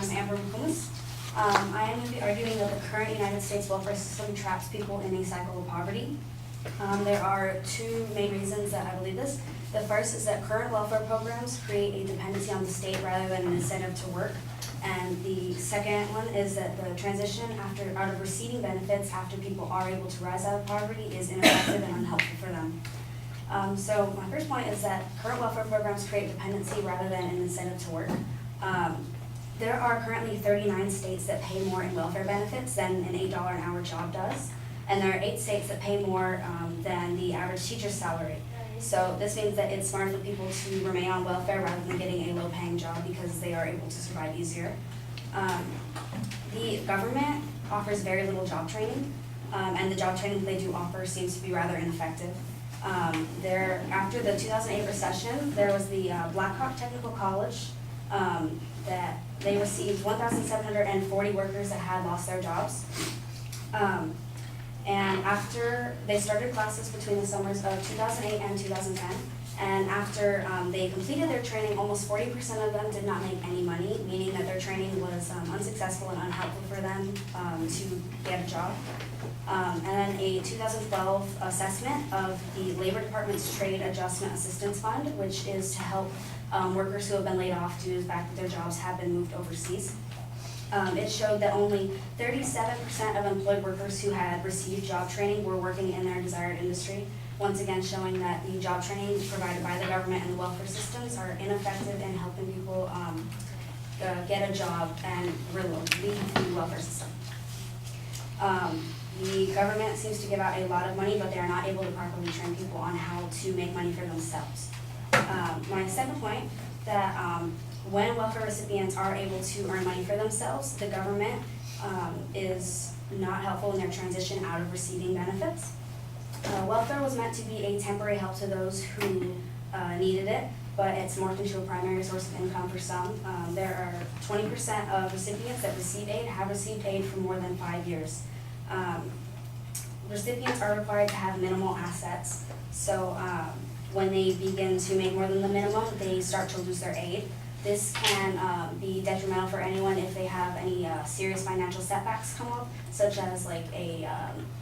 I'm Amber McComas. I am going to be arguing that the current United States welfare system traps people in a cycle of poverty. There are two main reasons that I believe this. The first is that current welfare programs create a dependency on the state rather than an incentive to work. And the second one is that the transition out of receiving benefits after people are able to rise out of poverty is ineffective and unhelpful for them. So my first point is that current welfare programs create dependency rather than an incentive to work. There are currently 39 states that pay more in welfare benefits than an $8 an hour job does. And there are 8 states that pay more than the average teacher's salary. So this means that it's smart for people to remain on welfare rather than getting a low-paying job because they are able to survive easier. The government offers very little job training, and the job training they do offer seems to be rather ineffective. After the 2008 recession, there was the Blackhawk Technical College that they received 1,740 workers that had lost their jobs. And after they started classes between the summers of 2008 and 2010, and after they completed their training, almost 40% of them did not make any money, meaning that their training was unsuccessful and unhelpful for them to get a job. And then a 2012 assessment of the Labor Department's Trade Adjustment Assistance Fund, which is to help workers who have been laid off due to the fact that their jobs have been moved overseas. It showed that only 37% of employed workers who had received job training were working in their desired industry, once again showing that the job training provided by the government and the welfare systems are ineffective in helping people get a job and leave the welfare system. The government seems to give out a lot of money, but they are not able to properly train people on how to make money for themselves. My second point, that when welfare recipients are able to earn money for themselves, the government is not helpful in their transition out of receiving benefits. Welfare was meant to be a temporary help to those who needed it, but it's morphed into a primary source of income for some. There are 20% of recipients that receive aid have received aid for more than 5 years. Recipients are required to have minimal assets, so when they begin to make more than the minimum, they start to lose their aid. This can be detrimental for anyone if they have any serious financial setbacks come up, such as like a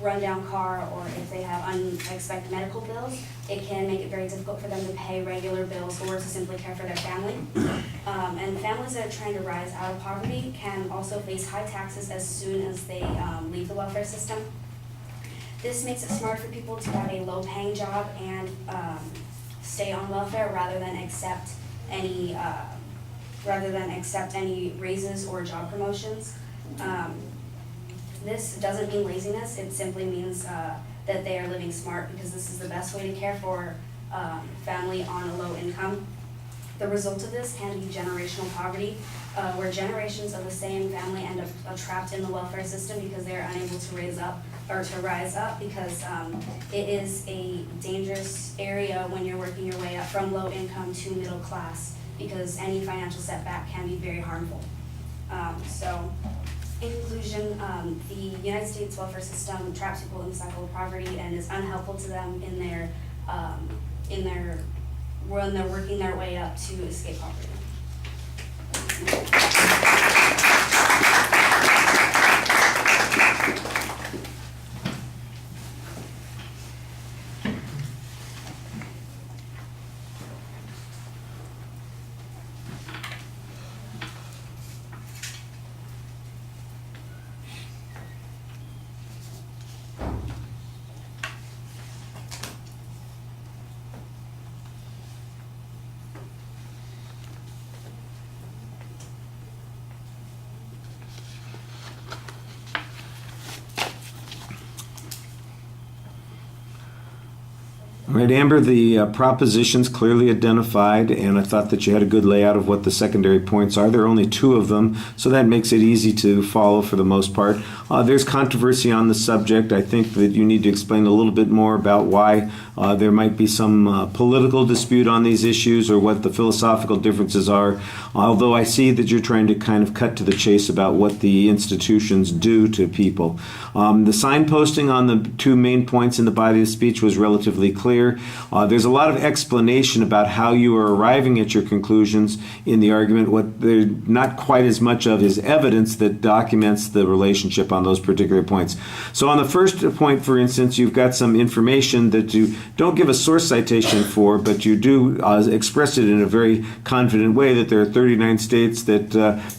rundown car, or if they have unexpected medical bills. It can make it very difficult for them to pay regular bills or to simply care for their family. And families that are trying to rise out of poverty can also face high taxes as soon as they leave the welfare system. This makes it smart for people to have a low-paying job and stay on welfare rather than accept any raises or job promotions. This doesn't mean laziness, it simply means that they are living smart, because this is the best way to care for family on a low income. The result of this can be generational poverty, where generations of the same family end up trapped in the welfare system because they are unable to rise up because it is a dangerous area when you're working your way up from low income to middle class, because any financial setback can be very harmful. So, in conclusion, the United States welfare system traps people in the cycle of poverty and is unhelpful to them when they're working their way up to escape poverty. All right, Amber, the propositions clearly identified, and I thought that you had a good layout of what the secondary points are. There are only 2 of them, so that makes it easy to follow for the most part. There's controversy on the subject. I think that you need to explain a little bit more about why there might be some political dispute on these issues, or what the philosophical differences are, although I see that you're trying to kind of cut to the chase about what the institutions do to people. The signposting on the 2 main points in the body of the speech was relatively clear. earlier. There's a lot of explanation about how you are arriving at your conclusions in the argument. What there's not quite as much of is evidence that documents the relationship on those particular points. So on the first point, for instance, you've got some information that you don't give a source citation for, but you do express it in a very confident way that there are 39 states that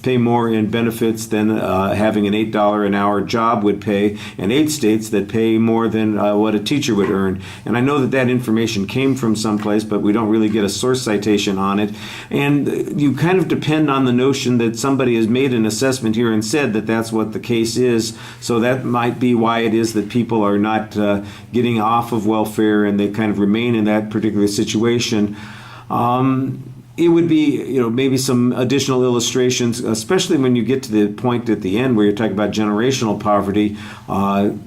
pay more in benefits than having an $8 an hour job would pay, and 8 states that pay more than what a teacher would earn. And I know that that information came from someplace, but we don't really get a source citation on it. And you kind of depend on the notion that somebody has made an assessment here and said that that's what the case is. So that might be why it is that people are not getting off of welfare and they kind of remain in that particular situation. It would be, maybe some additional illustrations, especially when you get to the point at the end where you're talking about generational poverty.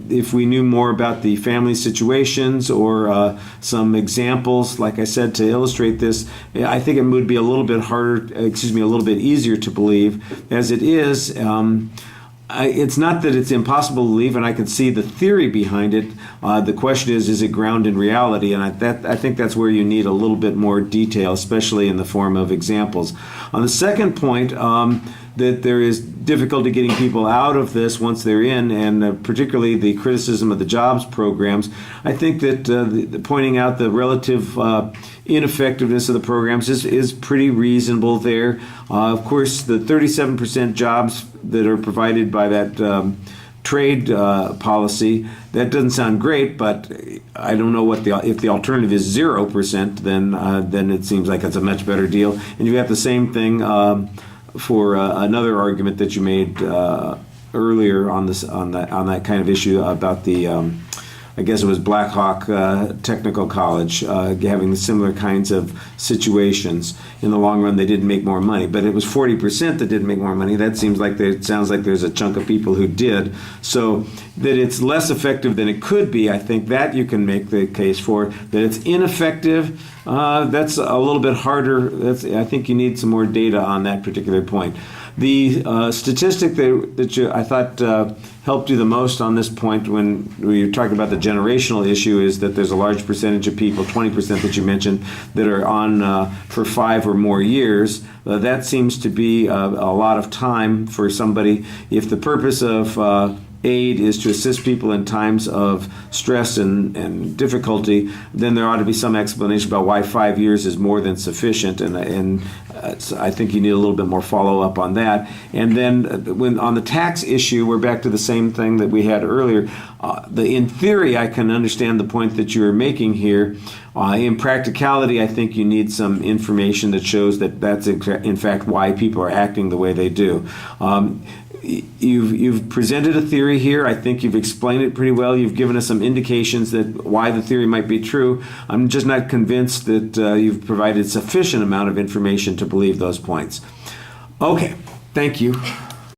If we knew more about the family situations or some examples, like I said, to illustrate this, I think it would be a little bit a little bit easier to believe. As it is, it's not that it's impossible to believe, and I can see the theory behind it. The question is it grounded in reality? And I think that's where you need a little bit more detail, especially in the form of examples. On the second point, that there is difficulty getting people out of this once they're in, and particularly the criticism of the jobs programs. I think that pointing out the relative ineffectiveness of the programs is pretty reasonable there. Of course, the 37% jobs that are provided by that trade policy, that doesn't sound great, but I don't know if the alternative is 0%, then it seems like it's a much better deal. And you have the same thing for another argument that you made earlier on that kind of issue about the I guess it was Black Hawk Technical College having similar kinds of situations. In the long run, they didn't make more money, but it was 40% that didn't make more money. That sounds like there's a chunk of people who did. So that it's less effective than it could be, I think that you can make the case for. That it's ineffective, that's a little bit harder. I think you need some more data on that particular point. The statistic that I thought helped you the most on this point when you're talking about the generational issue is that there's a large percentage of people, 20% that you mentioned, that are on for 5 or more years. That seems to be a lot of time for somebody. If the purpose of aid is to assist people in times of stress and difficulty, then there ought to be some explanation about why 5 years is more than sufficient, and I think you need a little bit more follow-up on that. And then when on the tax issue, we're back to the same thing that we had earlier. In theory, I can understand the point that you're making here. In practicality, I think you need some information that shows that that's in fact why people are acting the way they do. You've presented a theory here. I think you've explained it pretty well. You've given us some indications that why the theory might be true. I'm just not convinced that you've provided sufficient amount of information to believe those points. Okay, thank you.